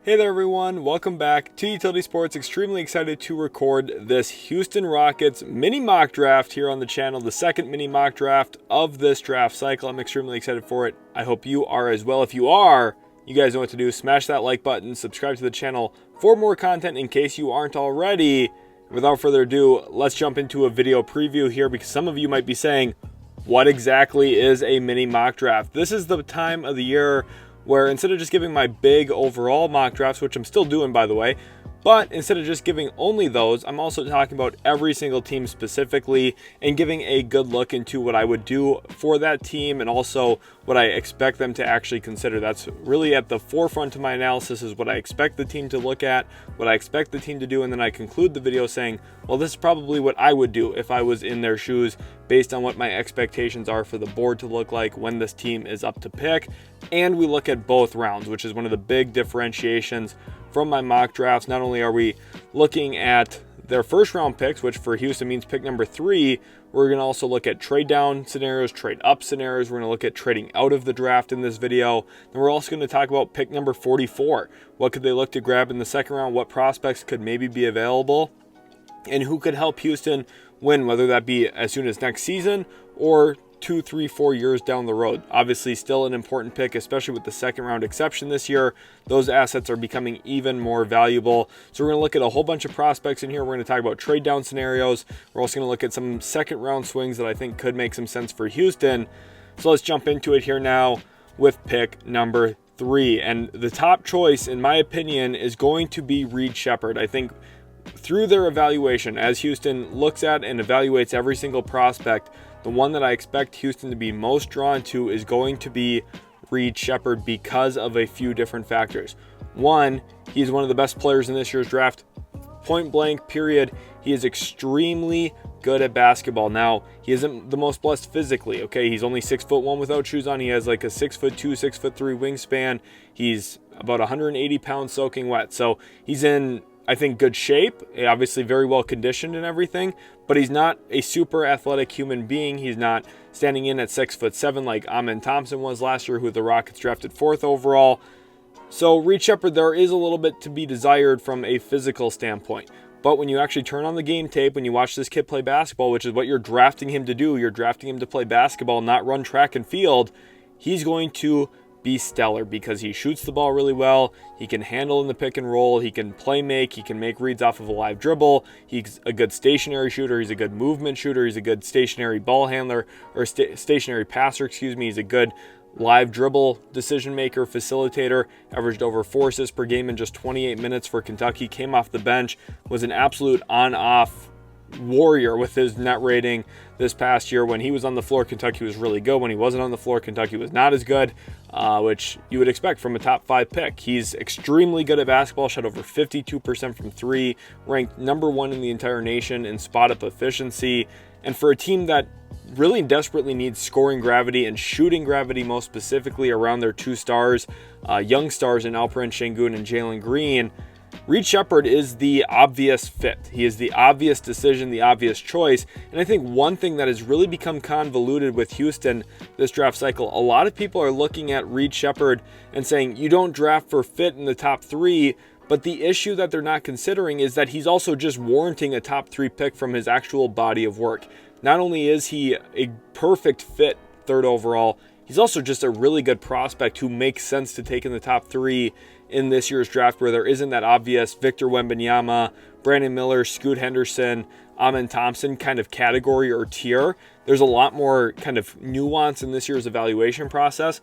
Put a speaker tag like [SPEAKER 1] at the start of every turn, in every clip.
[SPEAKER 1] Hey there everyone, welcome back to Utility Sports. Extremely excited to record this Houston Rockets mini mock draft here on the channel, the second mini mock draft of this draft cycle. I'm extremely excited for it. I hope you are as well. If you are, you guys know what to do. Smash that like button, subscribe to the channel for more content in case you aren't already. Without further ado, let's jump into a video preview here because some of you might be saying, what exactly is a mini mock draft? This is the time of the year where instead of just giving my big overall mock drafts, which I'm still doing by the way, but instead of just giving only those, I'm also talking about every single team specifically and giving a good look into what I would do for that team and also what I expect them to actually consider. That's really at the forefront of my analysis, is what I expect the team to look at, what I expect the team to do, and then I conclude the video saying, well, this is probably what I would do if I was in their shoes based on what my expectations are for the board to look like when this team is up to pick. And we look at both rounds, which is one of the big differentiations from my mock drafts. Not only are we looking at their first round picks, which for Houston means pick number 3, we're going to also look at trade down scenarios, trade up scenarios. We're going to look at trading out of the draft in this video. And we're also going to talk about pick number 44. What could they look to grab in the second round? What prospects could maybe be available? And who could help Houston win, whether that be as soon as next season or 2, 3, 4 years down the road. Obviously still an important pick, especially with the second round exception this year. Those assets are becoming even more valuable. So we're going to look at a whole bunch of prospects in here. We're going to talk about trade down scenarios. We're also going to look at some second round swings that I think could make some sense for Houston. So let's jump into it here now with pick number 3. And the top choice, in my opinion, is going to be Reed Sheppard. I think through their evaluation, as Houston looks at and evaluates every single prospect, the one that I expect Houston to be most drawn to is going to be Reed Sheppard because of a few different factors. One, he's one of the best players in this year's draft. Point blank, period. He is extremely good at basketball. Now, he isn't the most blessed physically, okay? He's only 6'1" without shoes on. He has like a 6'2", 6'3" wingspan. He's about 180 pounds soaking wet. So he's in, I think, good shape, obviously very well conditioned and everything, but he's not a super athletic human being. He's not standing in at 6'7" like Amen Thompson was last year, who the Rockets drafted 4th overall. So Reed Sheppard, there is a little bit to be desired from a physical standpoint. But when you actually turn on the game tape, when you watch this kid play basketball, which is what you're drafting him to do, you're drafting him to play basketball, not run track and field, he's going to be stellar because he shoots the ball really well. He can handle in the pick and roll. He can play make. He can make reads off of a live dribble. He's a good stationary shooter. He's a good movement shooter. He's a good stationary ball handler, or stationary passer, excuse me. He's a good live dribble decision maker, facilitator. Averaged over 4 assists per game in just 28 minutes for Kentucky. Came off the bench. Was an absolute on-off warrior with his net rating this past year. When he was on the floor, Kentucky was really good. When he wasn't on the floor, Kentucky was not as good, which you would expect from a top 5 pick. He's extremely good at basketball, shot over 52% from 3, ranked number 1 in the entire nation in spot-up efficiency. And for a team that really desperately needs scoring gravity and shooting gravity, most specifically around their 2 stars, young stars in Alperen Şengün and Jalen Green, Reed Sheppard is the obvious fit. He is the obvious decision, the obvious choice. And I think one thing that has really become convoluted with Houston this draft cycle, a lot of people are looking at Reed Sheppard and saying, you don't draft for fit in the top 3, but the issue that they're not considering is that he's also just warranting a top 3 pick from his actual body of work. Not only is he a perfect fit 3rd overall, he's also just a really good prospect who makes sense to take in the top 3 in this year's draft, where there isn't that obvious Victor Wembanyama, Brandon Miller, Scoot Henderson, Amen Thompson kind of category or tier. There's a lot more kind of nuance in this year's evaluation process.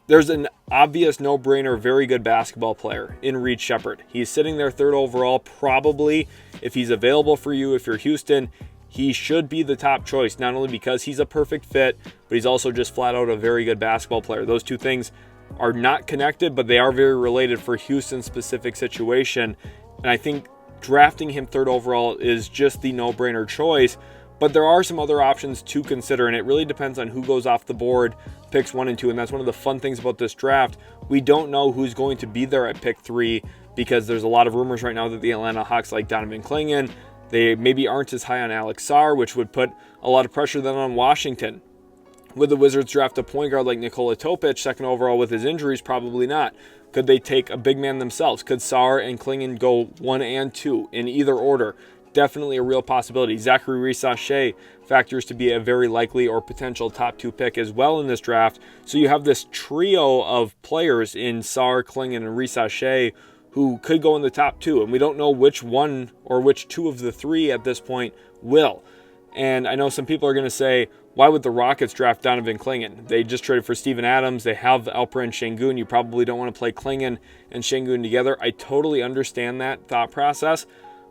[SPEAKER 1] There's an obvious no-brainer, very good basketball player in Reed Sheppard. He's sitting there 3rd overall. Probably, if he's available for you, if you're Houston, he should be the top choice, not only because he's a perfect fit, but he's also just flat out a very good basketball player. Those two things are not connected, but they are very related for Houston's specific situation. And I think drafting him 3rd overall is just the no-brainer choice. But there are some other options to consider, and it really depends on who goes off the board, picks 1 and 2. And that's one of the fun things about this draft. We don't know who's going to be there at pick 3 because there's a lot of rumors right now that the Atlanta Hawks like Donovan Clingan. They maybe aren't as high on Alex Sarr, which would put a lot of pressure then on Washington. Would the Wizards draft a point guard like Nikola Topic 2nd overall with his injuries? Probably not. Could they take a big man themselves? Could Saar and Klingon go 1 and 2 in either order? Definitely a real possibility. Zachary Risache factors to be a very likely or potential top 2 pick as well in this draft. So you have this trio of players in Saar, Klingon, and Risache who could go in the top 2, and we don't know which one or which 2 of the 3 at this point will. And I know some people are going to say, why would the Rockets draft Donovan Klingon? They just traded for Steven Adams. They have Alperen Sengun. You probably don't want to play Klingon and Sengun together. I totally understand that thought process.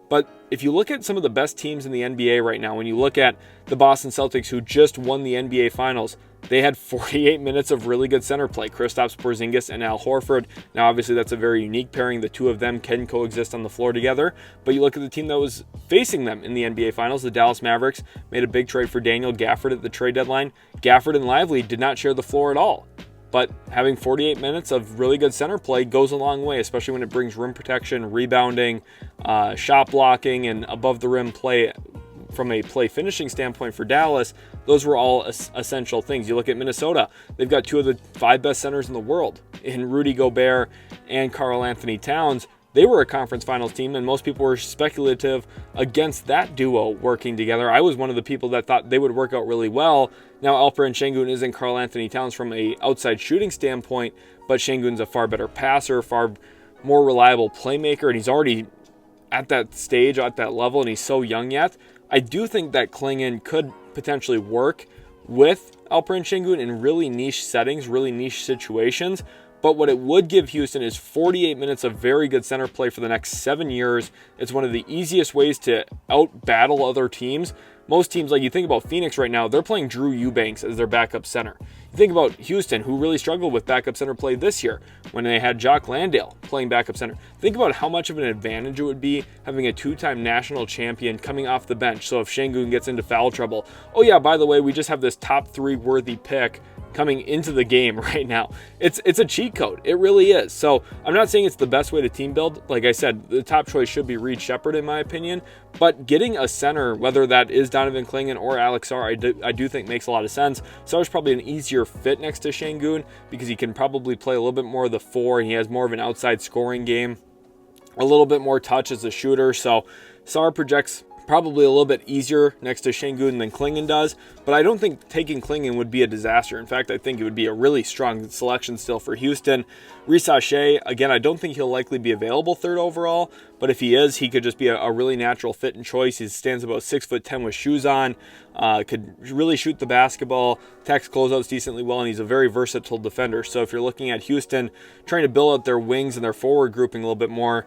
[SPEAKER 1] But if you look at some of the best teams in the NBA right now, when you look at the Boston Celtics who just won the NBA Finals, they had 48 minutes of really good center play, Kristaps Porzingis and Al Horford. Now, obviously, that's a very unique pairing. The two of them can coexist on the floor together. But you look at the team that was facing them in the NBA Finals, the Dallas Mavericks, made a big trade for Daniel Gafford at the trade deadline. Gafford and Lively did not share the floor at all. But having 48 minutes of really good center play goes a long way, especially when it brings rim protection, rebounding, shot blocking, and above the rim play from a play finishing standpoint for Dallas. Those were all essential things. You look at Minnesota, they've got 2 of the 5 best centers in the world in Rudy Gobert and Karl Anthony Towns. They were a conference finals team, and most people were speculative against that duo working together. I was one of the people that thought they would work out really well. Now, Alperen Sengun isn't Karl Anthony Towns from an outside shooting standpoint, but Sengun's a far better passer, far more reliable playmaker, and he's already at that stage, at that level, and he's so young yet. I do think that Klingon could potentially work with Alperen Sengun in really niche settings, really niche situations. But what it would give Houston is 48 minutes of very good center play for the next 7 years. It's one of the easiest ways to out-battle other teams. Most teams, like you think about Phoenix right now, they're playing Drew Eubanks as their backup center. You think about Houston, who really struggled with backup center play this year when they had Jock Landale playing backup center. Think about how much of an advantage it would be having a 2-time national champion coming off the bench. So if Sengun gets into foul trouble, oh yeah, by the way, we just have this top 3 worthy pick coming into the game right now. It's a cheat code. It really is. So I'm not saying it's the best way to team build. Like I said, the top choice should be Reed Shepherd in my opinion, but getting a center, whether that is Donovan Klingon or Alex Sarr, I do think makes a lot of sense. Sarr's probably an easier fit next to Sengun because he can probably play a little bit more of the 4 and he has more of an outside scoring game, a little bit more touch as a shooter. So Sarr projects probably a little bit easier next to Sengun than Klingon does, but I don't think taking Klingon would be a disaster. In fact, I think it would be a really strong selection still for Houston. Risache, again, I don't think he'll likely be available 3rd overall, but if he is, he could just be a really natural fit and choice. He stands about 6'10" with shoes on, could really shoot the basketball, attacks closeouts decently well, and he's a very versatile defender. So if you're looking at Houston trying to build out their wings and their forward grouping a little bit more,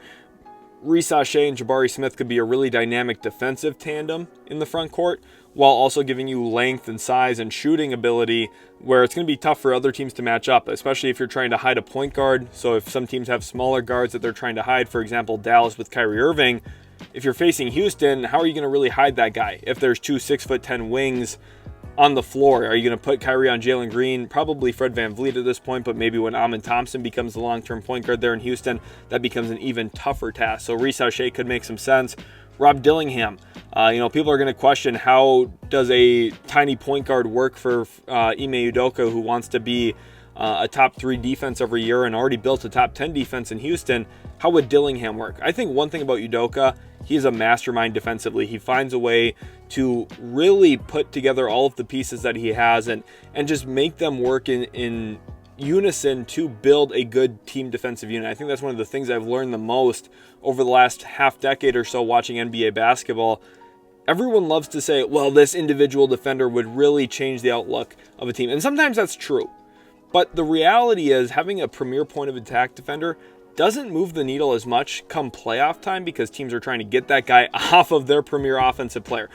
[SPEAKER 1] Risache and Jabari Smith could be a really dynamic defensive tandem in the front court while also giving you length and size and shooting ability where it's going to be tough for other teams to match up, especially if you're trying to hide a point guard. So if some teams have smaller guards that they're trying to hide, for example, Dallas with Kyrie Irving, if you're facing Houston, how are you going to really hide that guy? If there's 2 6'10" wings on the floor, are you going to put Kyrie on Jalen Green? Probably Fred VanVleet at this point, but maybe when Amin Thompson becomes the long-term point guard there in Houston, that becomes an even tougher task. So Risache could make some sense. Rob Dillingham, people are going to question how does a tiny point guard work for Ime Udoka, who wants to be a top 3 defense every year and already built a top 10 defense in Houston. How would Dillingham work? I think one thing about Udoka, he's a mastermind defensively. He finds a way to really put together all of the pieces that he has and just make them work in unison to build a good team defensive unit. I think that's one of the things I've learned the most over the last half decade or so watching NBA basketball. Everyone loves to say, well, this individual defender would really change the outlook of a team. And sometimes that's true. But the reality is having a premier point of attack defender doesn't move the needle as much come playoff time because teams are trying to get that guy off of their premier offensive player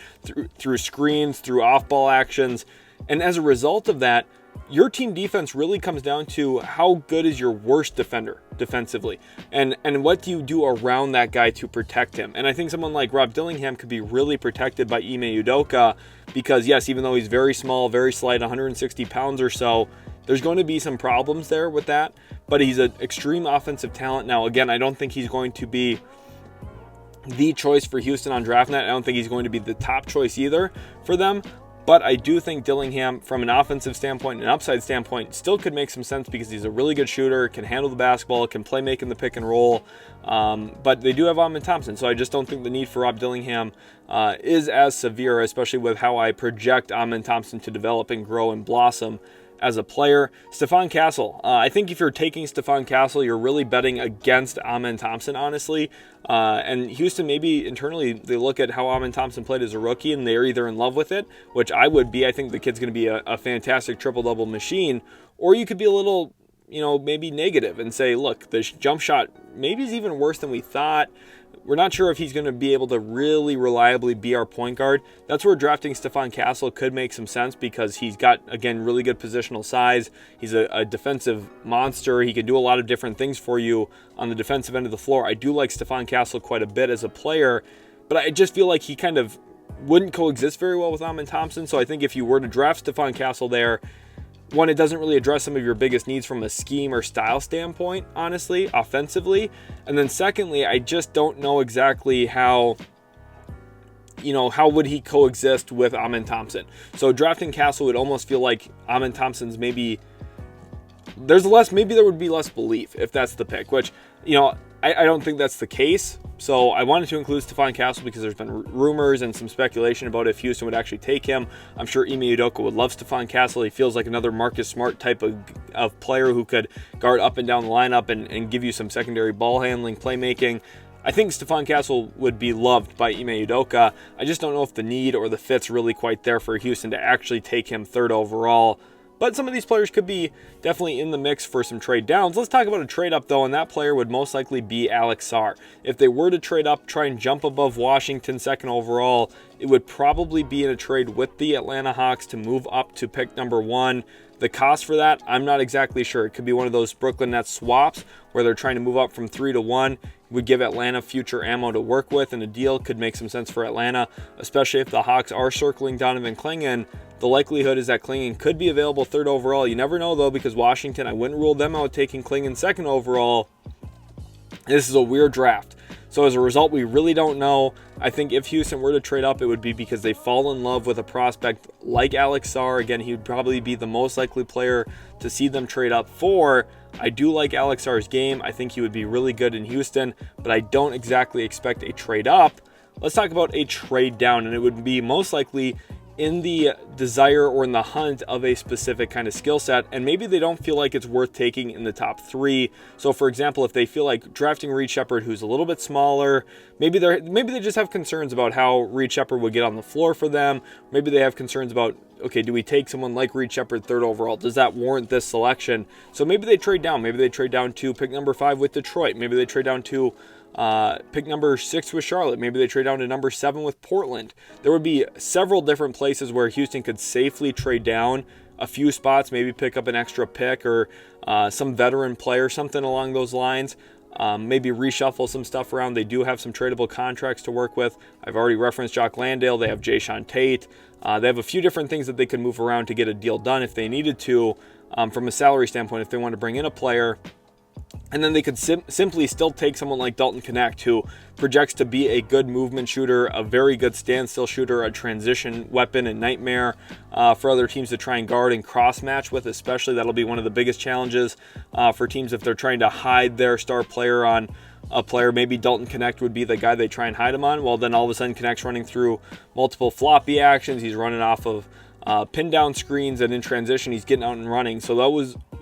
[SPEAKER 1] through screens, through off-ball actions. And as a result of that, your team defense really comes down to how good is your worst defender defensively and what do you do around that guy to protect him. And I think someone like Rob Dillingham could be really protected by Ime Udoka because, yes, even though he's very small, very slight, 160 pounds or so, there's going to be some problems there with that, but he's an extreme offensive talent. Now, again, I don't think he's going to be the choice for Houston on draft night. I don't think he's going to be the top choice either for them, But I do think Dillingham, from an offensive standpoint, an upside standpoint, still could make some sense because he's a really good shooter, can handle the basketball, can play making the pick and roll. But they do have Amen Thompson, so I just don't think the need for Rob Dillingham is as severe, especially with how I project Amen Thompson to develop and grow and blossom as a player. Stephon Castle. I think if you're taking Stephon Castle, you're really betting against Amen Thompson, honestly. And Houston, maybe internally, they look at how Amen Thompson played as a rookie, and they're either in love with it, which I would be. I think the kid's going to be a fantastic triple-double machine. Or you could be a little, maybe negative and say, look, the jump shot maybe is even worse than we thought. We're not sure if he's going to be able to really reliably be our point guard. That's where drafting Stephon Castle could make some sense because he's got, again, really good positional size. He's a defensive monster. He can do a lot of different things for you on the defensive end of the floor. I do like Stephon Castle quite a bit as a player, but I just feel like he kind of wouldn't coexist very well with Amen Thompson. So I think if you were to draft Stephon Castle there, one, it doesn't really address some of your biggest needs from a scheme or style standpoint, honestly, offensively. And then secondly, I just don't know exactly how would he coexist with Amen Thompson. So drafting Castle would almost feel like Amen Thompson's maybe there would be less belief if that's the pick, which, I don't think that's the case. So I wanted to include Stephon Castle because there's been rumors and some speculation about if Houston would actually take him. I'm sure Ime Udoka would love Stephon Castle. He feels like another Marcus Smart type of player who could guard up and down the lineup and give you some secondary ball handling, playmaking. I think Stephon Castle would be loved by Ime Udoka. I just don't know if the need or the fit's really quite there for Houston to actually take him 3rd overall. But some of these players could be definitely in the mix for some trade downs. Let's talk about a trade up, though, and that player would most likely be Alex Sarr. If they were to trade up, try and jump above Washington 2nd overall, it would probably be in a trade with the Atlanta Hawks to move up to pick number 1. The cost for that, I'm not exactly sure. It could be one of those Brooklyn Nets swaps where they're trying to move up from 3 to 1. Would give Atlanta future ammo to work with, and a deal could make some sense for Atlanta, especially if the Hawks are circling Donovan Clingan. The likelihood is that Clingan could be available 3rd overall. You never know, though, because Washington, I wouldn't rule them out taking Clingan 2nd overall. This is a weird draft. So as a result, we really don't know. I think if Houston were to trade up, it would be because they fall in love with a prospect like Alex Sarr. Again, he would probably be the most likely player to see them trade up for. I do like Alex Sarr's game. I think he would be really good in Houston, but I don't exactly expect a trade up. Let's talk about a trade down, and it would be most likely in the desire or in the hunt of a specific kind of skill set, and maybe they don't feel like it's worth taking in the top 3. So for example, if they feel like drafting Reed Sheppard, who's a little bit smaller, maybe they just have concerns about how Reed Sheppard would get on the floor for them. Maybe they have concerns about, okay, do we take someone like Reed Sheppard 3rd overall? Does that warrant this selection? So maybe they trade down. Maybe they trade down to pick number 5 with Detroit. Maybe they trade down to pick number 6 with Charlotte. Maybe they trade down to number 7 with Portland. There would be several different places where Houston could safely trade down a few spots, maybe pick up an extra pick or some veteran player, something along those lines. Maybe reshuffle some stuff around. They do have some tradable contracts to work with. I've already referenced Jock Landale. They have Jayshawn Tate. They have a few different things that they could move around to get a deal done if they needed to, from a salary standpoint, if they want to bring in a player. And then they could simply still take someone like Dalton Knecht, who projects to be a good movement shooter, a very good standstill shooter, a transition weapon and nightmare for other teams to try and guard and cross-match with, especially. That'll be one of the biggest challenges for teams if they're trying to hide their star player on a player. Maybe Dalton Knecht would be the guy they try and hide him on. Well, then all of a sudden Knecht's running through multiple floppy actions. He's running off of pin down screens, and in transition he's getting out and running. So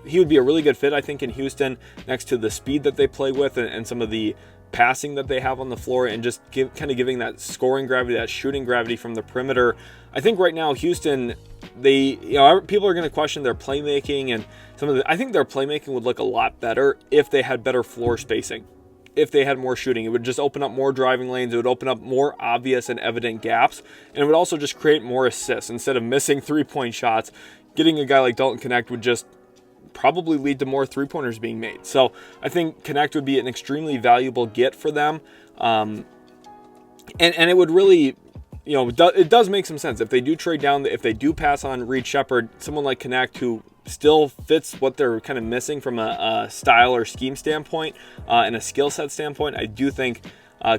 [SPEAKER 1] he would be a really good fit, I think, in Houston, next to the speed that they play with and some of the passing that they have on the floor, and just kind of giving that scoring gravity, that shooting gravity from the perimeter. I think right now Houston, people are going to question their playmaking, and I think their playmaking would look a lot better if they had better floor spacing. If they had more shooting, it would just open up more driving lanes. It would open up more obvious and evident gaps, and it would also just create more assists. Instead of missing 3-point shots, getting a guy like Dalton Knecht would just probably lead to more 3-pointers being made. So I think Knecht would be an extremely valuable get for them, and it would really, it does make some sense if they do trade down. If they do pass on Reed Sheppard, someone like Knecht who still fits what they're kind of missing from a style or scheme standpoint and a skill set standpoint, I do think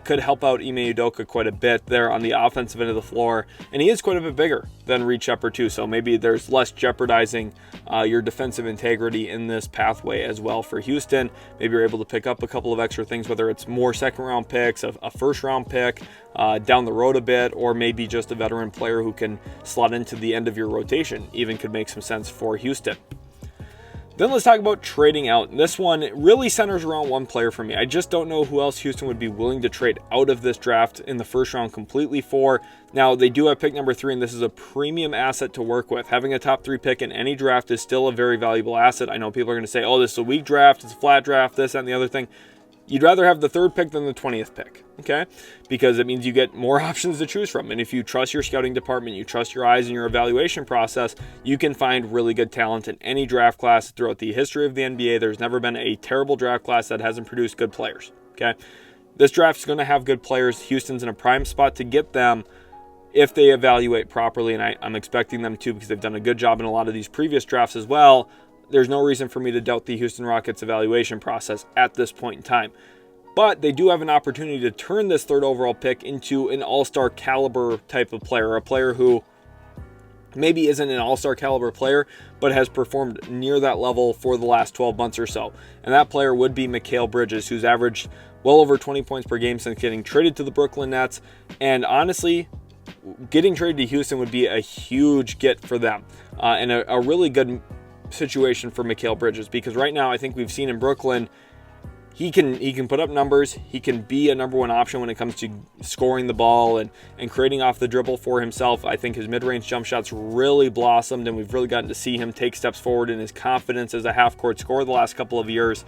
[SPEAKER 1] could help out Ime Udoka quite a bit there on the offensive end of the floor. And he is quite a bit bigger than Reed Sheppard too, so maybe there's less jeopardizing your defensive integrity in this pathway as well for Houston. Maybe you're able to pick up a couple of extra things, whether it's more second-round picks, a first-round pick down the road a bit, or maybe just a veteran player who can slot into the end of your rotation even could make some sense for Houston. Then let's talk about trading out. This one really centers around one player for me. I just don't know who else Houston would be willing to trade out of this draft in the first round completely for. Now, they do have pick number 3, and this is a premium asset to work with. Having a top 3 pick in any draft is still a very valuable asset. I know people are going to say, oh, this is a weak draft, it's a flat draft, this, that, and the other thing. You'd rather have the 3rd pick than the 20th pick, okay? Because it means you get more options to choose from. And if you trust your scouting department, you trust your eyes and your evaluation process, you can find really good talent in any draft class throughout the history of the NBA. There's never been a terrible draft class that hasn't produced good players, okay? This draft is going to have good players. Houston's in a prime spot to get them if they evaluate properly, and I'm expecting them to because they've done a good job in a lot of these previous drafts as well. There's no reason for me to doubt the Houston Rockets evaluation process at this point in time. But they do have an opportunity to turn this 3rd overall pick into an all-star caliber type of player, a player who maybe isn't an all-star caliber player, but has performed near that level for the last 12 months or so. And that player would be Mikal Bridges, who's averaged well over 20 points per game since getting traded to the Brooklyn Nets. And honestly, getting traded to Houston would be a huge get for them and a really good situation for Mikal Bridges, because right now I think we've seen in Brooklyn he can put up numbers, he can be a number 1 option when it comes to scoring the ball and creating off the dribble for himself. I think his mid-range jump shots really blossomed, and we've really gotten to see him take steps forward in his confidence as a half-court scorer the last couple of years.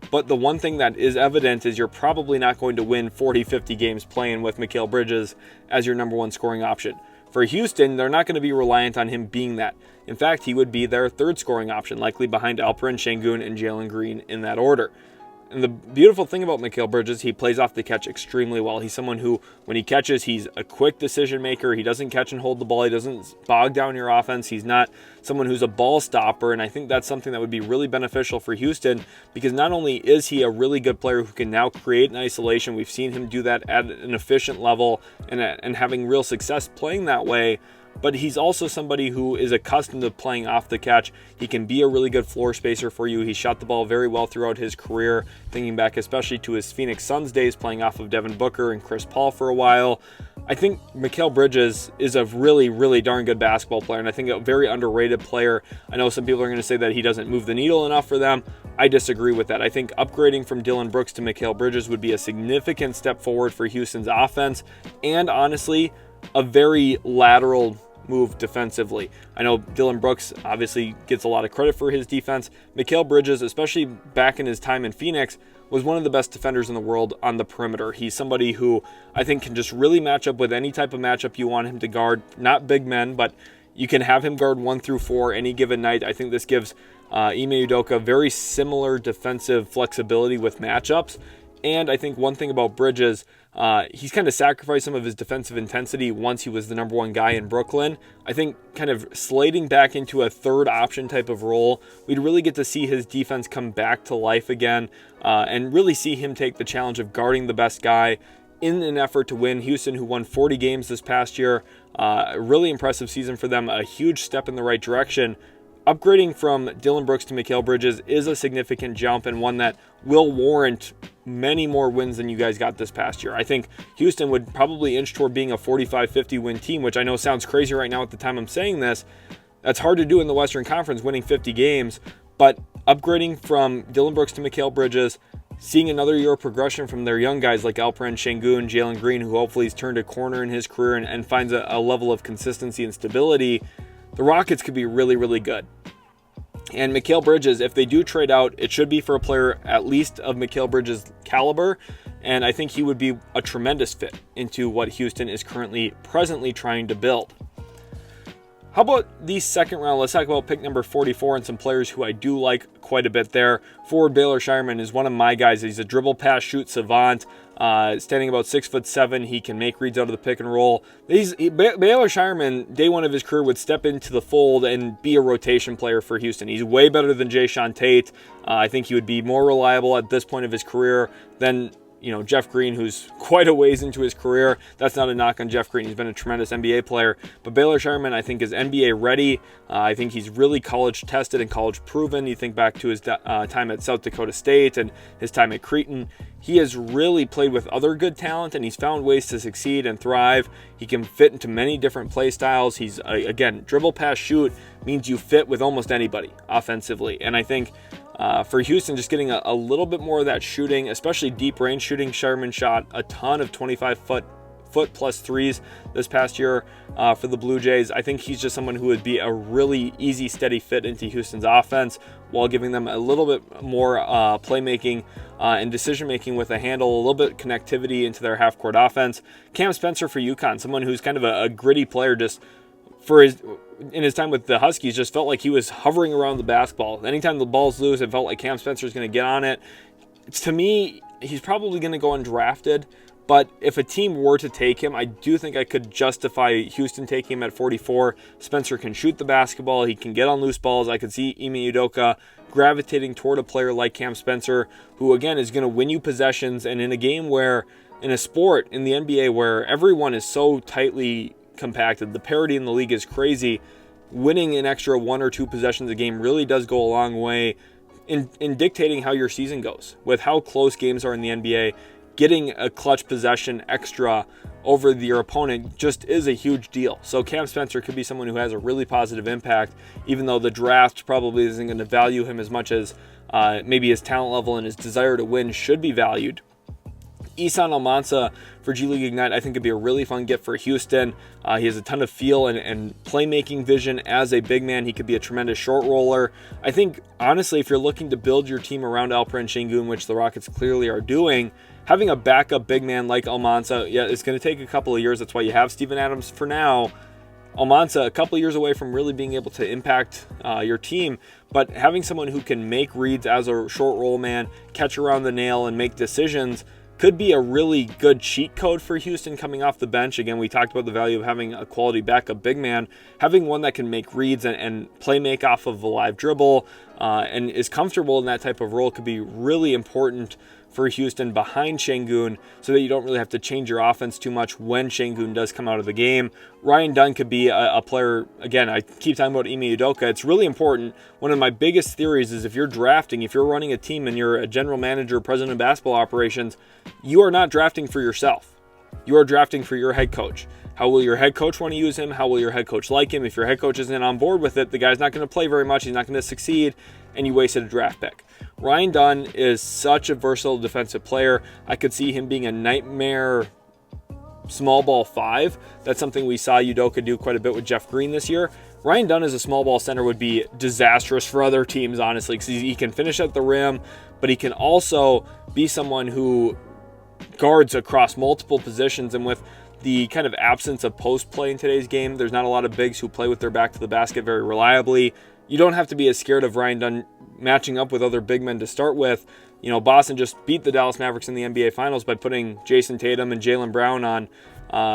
[SPEAKER 1] But the one thing that is evident is you're probably not going to win 40-50 games playing with Mikal Bridges as your number 1 scoring option. For Houston, they're not going to be reliant on him being that. In fact, he would be their 3rd scoring option, likely behind Alperen Şengün and Jalen Green in that order. And the beautiful thing about Mikal Bridges, he plays off the catch extremely well. He's someone who, when he catches, he's a quick decision maker. He doesn't catch and hold the ball. He doesn't bog down your offense. He's not someone who's a ball stopper, and I think that's something that would be really beneficial for Houston, because not only is he a really good player who can now create in isolation, we've seen him do that at an efficient level and having real success playing that way, but he's also somebody who is accustomed to playing off the catch. He can be a really good floor spacer for you. He shot the ball very well throughout his career, thinking back especially to his Phoenix Suns days playing off of Devin Booker and Chris Paul for a while. I think Mikal Bridges is a really, really darn good basketball player, and I think a very underrated player. I know some people are going to say that he doesn't move the needle enough for them. I disagree with that. I think upgrading from Dillon Brooks to Mikal Bridges would be a significant step forward for Houston's offense, and honestly, a very lateral move defensively. I know Dillon Brooks obviously gets a lot of credit for his defense. Mikal Bridges, especially back in his time in Phoenix, was one of the best defenders in the world on the perimeter. He's somebody who I think can just really match up with any type of matchup you want him to guard. Not big men, but you can have him guard 1 through 4 any given night. I think this gives Ime Udoka very similar defensive flexibility with matchups. And I think one thing about Bridges, he's kind of sacrificed some of his defensive intensity once he was the number 1 guy in Brooklyn. I think kind of slating back into a 3rd option type of role, we'd really get to see his defense come back to life again and really see him take the challenge of guarding the best guy in an effort to win. Houston, who won 40 games this past year, a really impressive season for them, a huge step in the right direction. Upgrading from Dillon Brooks to Mikal Bridges is a significant jump, and one that will warrant many more wins than you guys got this past year. I think Houston would probably inch toward being a 45-50 win team, which I know sounds crazy right now at the time I'm saying this. That's hard to do in the Western Conference, winning 50 games, but upgrading from Dillon Brooks to Mikal Bridges, seeing another year of progression from their young guys like Alperen Şengün, Jalen Green, who hopefully has turned a corner in his career and finds a level of consistency and stability, the Rockets could be really, really good. And Mikal Bridges, if they do trade out, it should be for a player at least of Mikal Bridges' caliber, and I think he would be a tremendous fit into what Houston is presently trying to build. How about the 2nd round? Let's talk about pick number 44 and some players who I do like quite a bit there. Forward Baylor Scheierman is one of my guys. He's a dribble pass shoot savant. Standing about 6'7", he can make reads out of the pick and roll. Baylor Scheierman, day 1 of his career, would step into the fold and be a rotation player for Houston. He's way better than Jae'Sean Tate. I think he would be more reliable at this point of his career than Jeff Green, who's quite a ways into his career. That's not a knock on Jeff Green. He's been a tremendous NBA player. But Baylor Scheierman, I think, is NBA ready. I think he's really college tested and college proven. You think back to his time at South Dakota State and his time at Creighton. He has really played with other good talent, and he's found ways to succeed and thrive. He can fit into many different play styles. He's, again, dribble, pass, shoot means you fit with almost anybody offensively. And I think for Houston, just getting a little bit more of that shooting, especially deep range shooting. Scheierman shot a ton of 25-foot plus threes this past year for the Blue Jays. I think he's just someone who would be a really easy, steady fit into Houston's offense while giving them a little bit more playmaking and decision-making with a handle, a little bit connectivity into their half-court offense. Cam Spencer for UConn, someone who's kind of a gritty player, just in his time with the Huskies, just felt like he was hovering around the basketball. Anytime the ball's loose, it felt like Cam Spencer's going to get on it. To me, he's probably going to go undrafted, but if a team were to take him, I do think I could justify Houston taking him at 44. Spencer can shoot the basketball. He can get on loose balls. I could see Ime Udoka gravitating toward a player like Cam Spencer, who, again, is going to win you possessions. And in a game where, in a sport, in the NBA, where everyone is so tightly compacted, the parity in the league is crazy, winning an extra 1 or 2 possessions a game really does go a long way in dictating how your season goes. With how close games are in the NBA, getting a clutch possession extra over your opponent just is a huge deal. So Cam Spencer could be someone who has a really positive impact, even though the draft probably isn't going to value him as much as maybe his talent level and his desire to win should be valued. Isan Almansa for G League Ignite, I think, could be a really fun get for Houston. He has a ton of feel and playmaking vision as a big man. He could be a tremendous short roller. I think, honestly, if you're looking to build your team around Alperen Sengun, which the Rockets clearly are doing, having a backup big man like Almansa, it's going to take a couple of years. That's why you have Steven Adams for now. Almansa, a couple of years away from really being able to impact your team, but having someone who can make reads as a short roll man, catch around the nail, and make decisions could be a really good cheat code for Houston coming off the bench. Again, we talked about the value of having a quality backup big man. Having one that can make reads and play make off of a live dribble and is comfortable in that type of role could be really important for Houston behind Sengun, so that you don't really have to change your offense too much when Sengun does come out of the game. Ryan Dunn could be a player, again, I keep talking about Ime Udoka. It's really important. One of my biggest theories is if you're running a team and you're a general manager, president of basketball operations, you are not drafting for yourself. You are drafting for your head coach. How will your head coach want to use him? How will your head coach like him? If your head coach isn't on board with it, the guy's not going to play very much. He's not going to succeed, and you wasted a draft pick. Ryan Dunn is such a versatile defensive player. I could see him being a nightmare small ball 5. That's something we saw Udoka do quite a bit with Jeff Green this year. Ryan Dunn as a small ball center would be disastrous for other teams, honestly, because he can finish at the rim, but he can also be someone who guards across multiple positions. And with the kind of absence of post play in today's game, there's not a lot of bigs who play with their back to the basket very reliably. You don't have to be as scared of Ryan Dunn matching up with other big men to start with. Boston just beat the Dallas Mavericks in the NBA Finals by putting Jason Tatum and Jaylen Brown on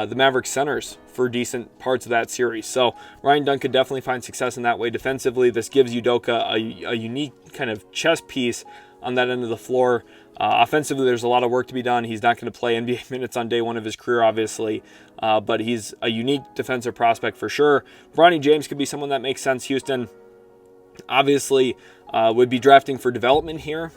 [SPEAKER 1] the Mavericks centers for decent parts of that series. So Ryan Dunn could definitely find success in that way defensively. This gives Udoka a unique kind of chess piece on that end of the floor. Offensively, there's a lot of work to be done. He's not going to play NBA minutes on day one of his career, obviously, but he's a unique defensive prospect for sure. Bronny James could be someone that makes sense. Houston obviously would be drafting for development here.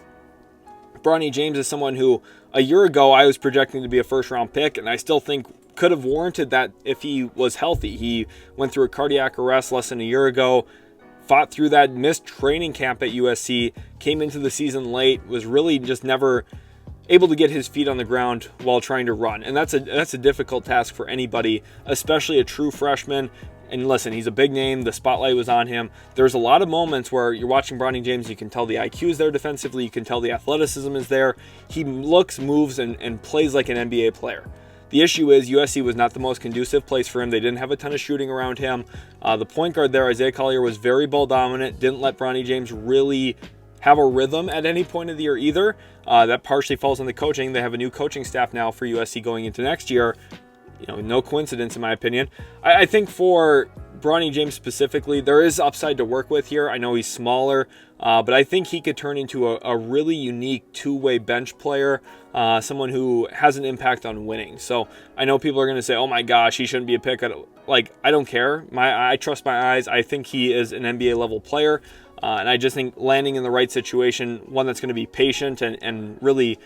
[SPEAKER 1] Bronny James is someone who a year ago I was projecting to be a first-round pick, and I still think could have warranted that if he was healthy. He went through a cardiac arrest less than a year ago, fought through that, missed training camp at USC, came into the season late, was really just never able to get his feet on the ground while trying to run. And that's a difficult task for anybody, especially a true freshman. And listen, he's a big name. The spotlight was on him. There's a lot of moments where you're watching Bronny James. You can tell the IQ is there defensively. You can tell the athleticism is there. He looks, moves, and plays like an NBA player. The issue is USC was not the most conducive place for him. They didn't have a ton of shooting around him. The point guard there, Isaiah Collier, was very ball dominant. Didn't let Bronny James really have a rhythm at any point of the year either. That partially falls on the coaching. They have a new coaching staff now for USC going into next year. No coincidence in my opinion. I think for Bronny James specifically, there is upside to work with here. I know he's smaller, but I think he could turn into a really unique two-way bench player, someone who has an impact on winning. So I know people are going to say, oh my gosh, he shouldn't be a pick. I don't care. I trust my eyes. I think he is an NBA level player. And I just think landing in the right situation, one that's going to be patient and really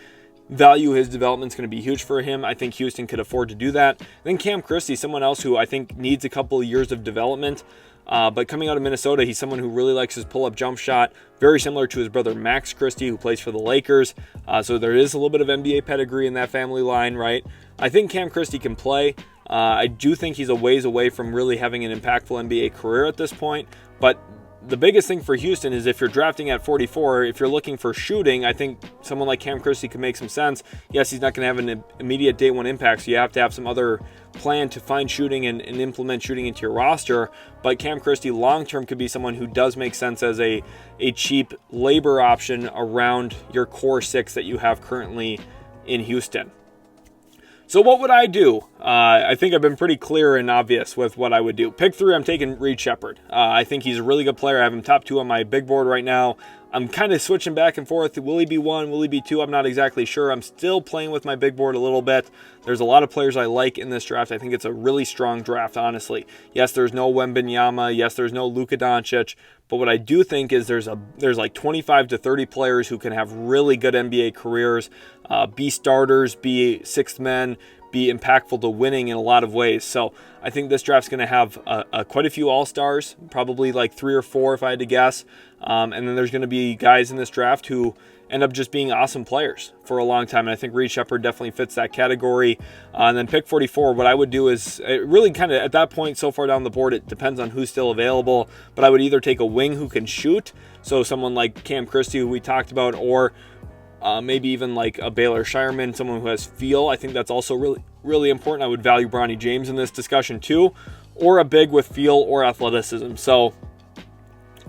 [SPEAKER 1] value his development is going to be huge for him. I think Houston could afford to do that. Then Cam Christie, someone else who I think needs a couple of years of development. But coming out of Minnesota, he's someone who really likes his pull-up jump shot, very similar to his brother Max Christie, who plays for the Lakers. So there is a little bit of NBA pedigree in that family line, right? I think Cam Christie can play. I do think he's a ways away from really having an impactful NBA career at this point. But the biggest thing for Houston is if you're drafting at 44, if you're looking for shooting, I think someone like Cam Christie could make some sense. Yes, he's not going to have an immediate day one impact, so you have to have some other plan to find shooting and implement shooting into your roster. But Cam Christie long-term could be someone who does make sense as a cheap labor option around your core six that you have currently in Houston. So what would I do? I think I've been pretty clear and obvious with what I would do. Pick 3, I'm taking Reed Sheppard. I think he's a really good player. I have him top 2 on my big board right now. I'm kind of switching back and forth. Will he be 1? Will he be 2? I'm not exactly sure. I'm still playing with my big board a little bit. There's a lot of players I like in this draft. I think it's a really strong draft, honestly. Yes, there's no Wembanyama. Yes, there's no Luka Doncic. But what I do think is there's like 25 to 30 players who can have really good NBA careers, be starters, be sixth men, be impactful to winning in a lot of ways. So I think this draft's going to have quite a few all-stars, probably like 3 or 4 if I had to guess. And then there's going to be guys in this draft who end up just being awesome players for a long time. And I think Reed Sheppard definitely fits that category. And then pick 44, what I would do is really kind of at that point so far down the board, it depends on who's still available. But I would either take a wing who can shoot, so someone like Cam Christie who we talked about, or maybe even like a Baylor Shireman, someone who has feel. I think that's also really, really important. I would value Bronny James in this discussion too, or a big with feel or athleticism. So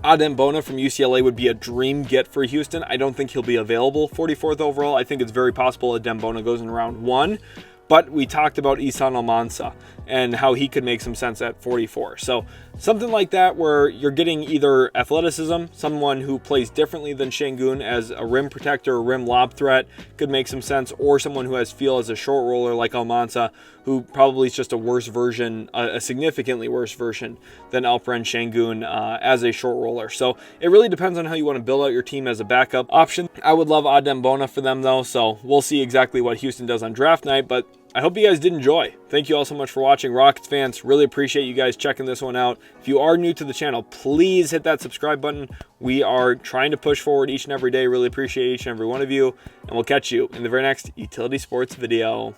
[SPEAKER 1] Adem Bona from UCLA would be a dream get for Houston. I don't think he'll be available 44th overall. I think it's very possible Adem Bona goes in round 1. But we talked about Ihsan Almansa and how he could make some sense at 44. So something like that where you're getting either athleticism, someone who plays differently than Şengün as a rim protector or rim lob threat could make some sense, or someone who has feel as a short roller like Almansa, who probably is just a worse version, a significantly worse version than Alperen Şengün as a short roller. So it really depends on how you want to build out your team as a backup option. I would love Adem Bona for them though, so we'll see exactly what Houston does on draft night, but I hope you guys did enjoy. Thank you all so much for watching. Rockets fans, really appreciate you guys checking this one out. If you are new to the channel, please hit that subscribe button. We are trying to push forward each and every day. Really appreciate each and every one of you. And we'll catch you in the very next Utility Sports video.